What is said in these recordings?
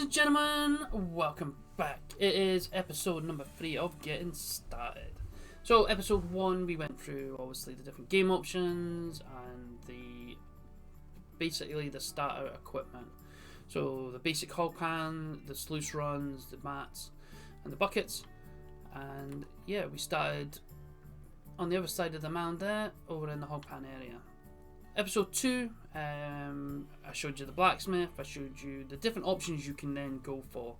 and gentlemen, welcome back. It is episode number 3 of Getting Started. So episode 1 we went through obviously the different game options and basically the starter equipment. So the basic hull pan, the sluice runs, the mats and the buckets. And yeah, we started on the other side of the mound there, over in the hull pan area. Episode 2, I showed you the blacksmith, I showed you the different options you can then go for.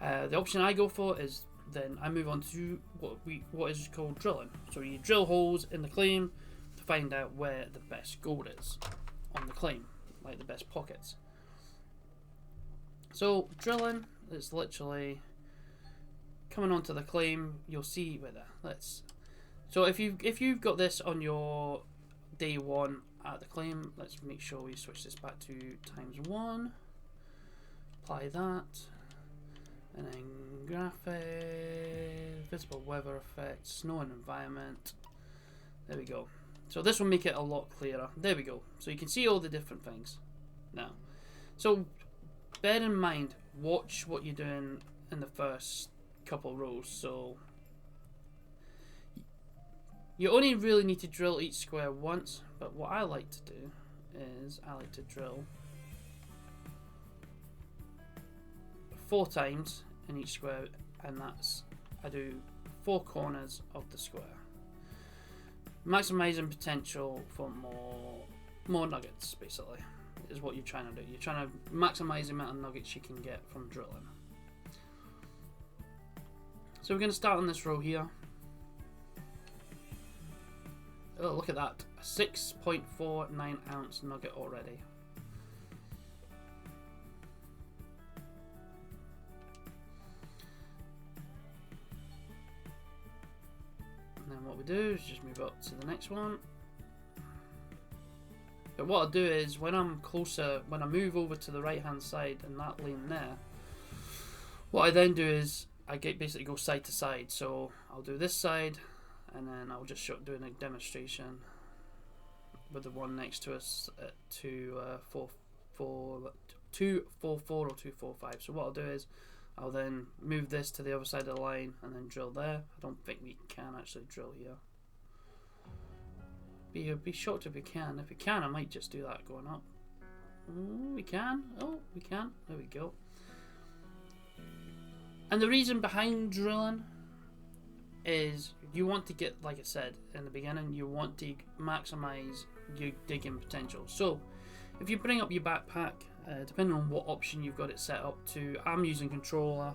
The option I go for is then I move on to what is called drilling. So you drill holes in the claim to find out where the best gold is on the claim, like the best pockets. So drilling is literally coming onto the claim. You'll see where so if you've got this on your day 1 at the claim, let's make sure we switch this back to ×1, apply that, and then graphic, visible weather effect, snow and environment. There we go. So this will make it a lot clearer. There we go. So you can see all the different things now. So bear in mind, watch what you're doing in the first couple rows. So you only really need to drill each square once, but what I like to do is I like to drill 4 times in each square, and I do 4 corners of the square, maximizing potential for more nuggets. Basically, is what you're trying to do. You're trying to maximize the amount of nuggets you can get from drilling. So we're going to start on this row here. Oh, look at that. A 6.49 ounce nugget already. And then what we do is just move up to the next one. But what I'll do is when I'm closer, when I move over to the right hand side and that lane there, what I then do is I basically go side to side. So I'll do this side, and then I'll just show doing a demonstration with the one next to us at 244 or 245. So what I'll do is I'll then move this to the other side of the line and then drill there. I don't think we can actually drill here. Be shocked if we can. If we can, I might just do that going up. Oh, we can. Oh, we can. There we go. And the reason behind drilling is you want to get, like I said in the beginning, you want to maximize your digging potential. So if you bring up your backpack, depending on what option you've got it set up to, I'm using controller,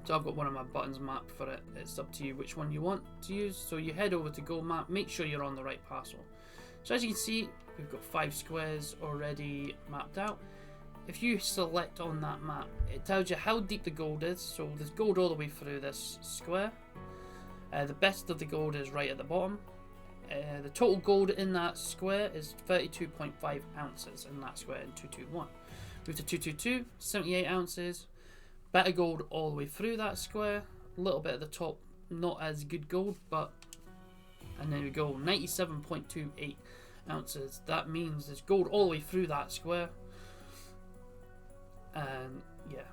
so I've got one of my buttons mapped for it. It's up to you which one you want to use. So you head over to go map, make sure you're on the right parcel. So as you can see, we've got 5 squares already mapped out. If you select on that map, it tells you how deep the gold is. So there's gold all the way through this square. The best of the gold is right at the bottom. The total gold in that square is 32.5 ounces in that square in 221. Move to 222, 78 ounces. Better gold all the way through that square. A little bit at the top, not as good gold, and there we go, 97.28 ounces. That means there's gold all the way through that square. And yeah,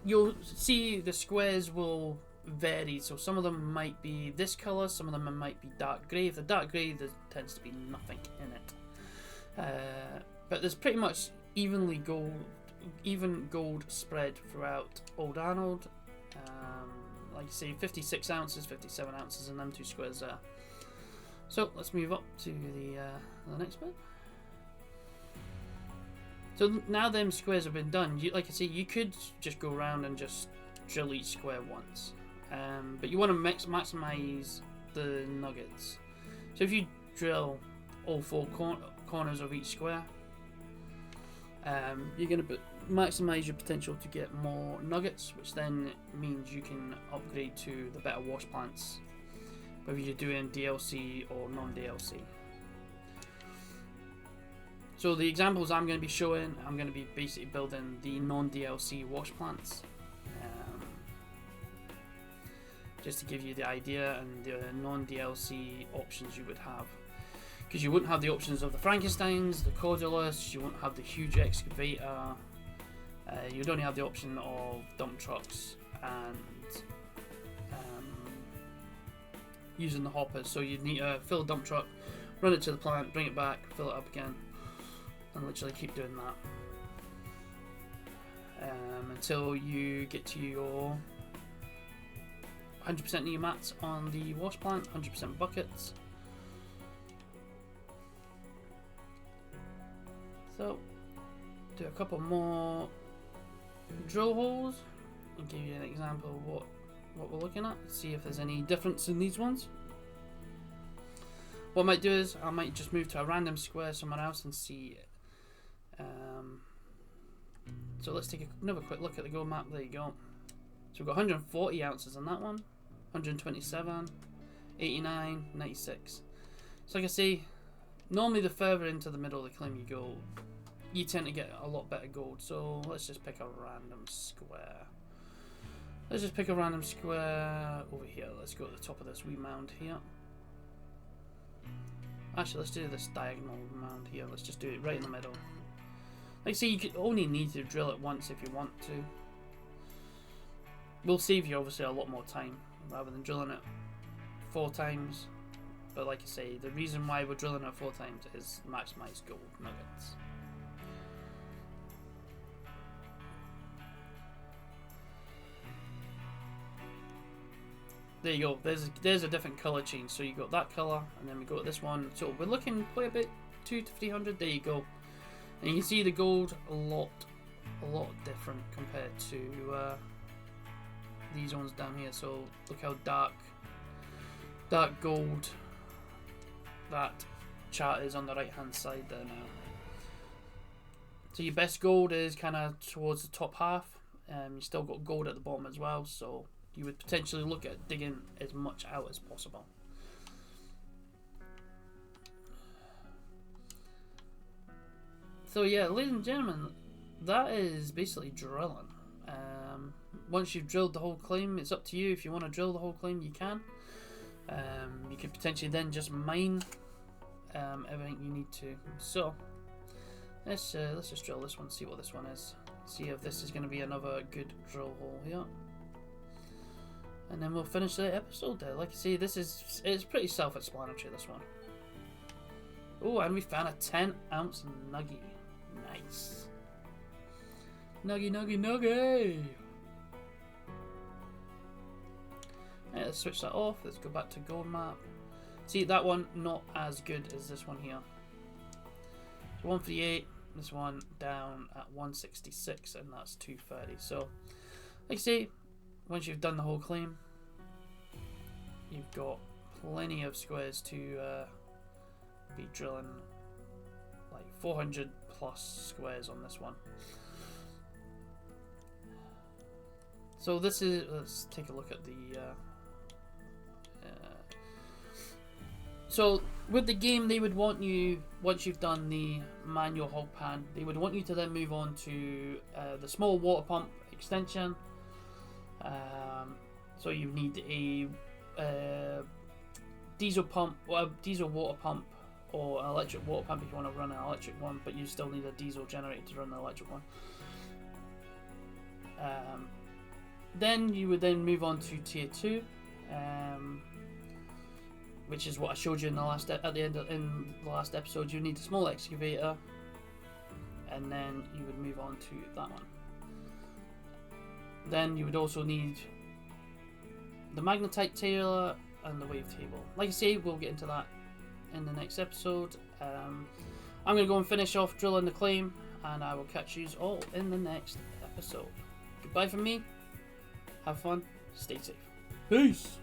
you'll see the squares will vary. So some of them might be this color, some of them might be dark grey. If they're dark grey, there tends to be nothing in it. But there's pretty much even gold spread throughout Old Arnold. Like you say, 56 ounces, 57 ounces in them 2 squares there. So let's move up to the next bit. So now them squares have been done, like I say, you could just go around and just drill each square once. But you want to maximize the nuggets. So if you drill all 4 corners of each square, you're going to maximize your potential to get more nuggets, which then means you can upgrade to the better wash plants, whether you're doing DLC or non-DLC. So the examples I'm going to be showing, I'm going to be basically building the non-DLC wash plants, just to give you the idea and the non-DLC options you would have. because you wouldn't have the options of the Frankensteins, the Cordulus, you wouldn't have the huge excavator, you'd only have the option of dump trucks and using the hoppers. So you'd need to fill a dump truck, run it to the plant, bring it back, fill it up again, and literally keep doing that until you get to your 100% new mats on the wash plant, 100% buckets. So, do a couple more drill holes and give you an example of what we're looking at. See if there's any difference in these ones. What I might do is I might just move to a random square somewhere else and see. So let's take another quick look at the gold map. There you go. So we've got 140 ounces on that one, 127, 89, 96. So like I say, normally the further into the middle of the claim you go, you tend to get a lot better gold. So let's just pick a random square. Let's just pick a random square over here. Let's go to the top of this wee mound here. Actually, let's do this diagonal mound here. Let's just do it right in the middle. Like I say, you could only need to drill it once if you want to. Will save you obviously a lot more time rather than drilling it 4 times. But like I say, the reason why we're drilling it 4 times is maximize gold nuggets. There you go. There's a different color change. So you got that color, and then we go to this one. So we're looking quite a bit 200 to 300. There you go. And you can see the gold a lot different compared to these ones down here. So look how dark gold that chart is on the right hand side there now. So your best gold is kind of towards the top half. You still got gold at the bottom as well, so you would potentially look at digging as much out as possible. So yeah, ladies and gentlemen, that is basically drilling. Once you've drilled the whole claim, it's up to you. If you want to drill the whole claim, you can. You could potentially then just mine everything you need to. So let's just drill this one, see what this one is. See if this is going to be another good drill hole here. And then we'll finish the episode there. Like I say, it's pretty self-explanatory, this one. Oh, and we found a 10-ounce nuggy. Nice. Nuggy, nuggy, nuggy. Right, let's switch that off. Let's go back to gold map. See, that one not as good as this one here. So 138. This one down at 166, and that's 230. So, like I say, once you've done the whole claim, you've got plenty of squares to be drilling, like 400 plus squares on this one. So this is, let's take a look at the so with the game, they would want you, once you've done the manual hog pan, they would want you to then move on to the small water pump extension. So you need a diesel pump, well, diesel water pump, or an electric water pump if you want to run an electric one, but you still need a diesel generator to run the electric one. Then you would then move on to tier 2, which is what I showed you in the last in the last episode. You need a small excavator, and then you would move on to that one. Then you would also need the magnetite tailor and the wave table. Like I say, we'll get into that in the next episode. I'm going to go and finish off drilling the claim, and I will catch you all in the next episode. Goodbye from me. Have fun. Stay safe. Peace.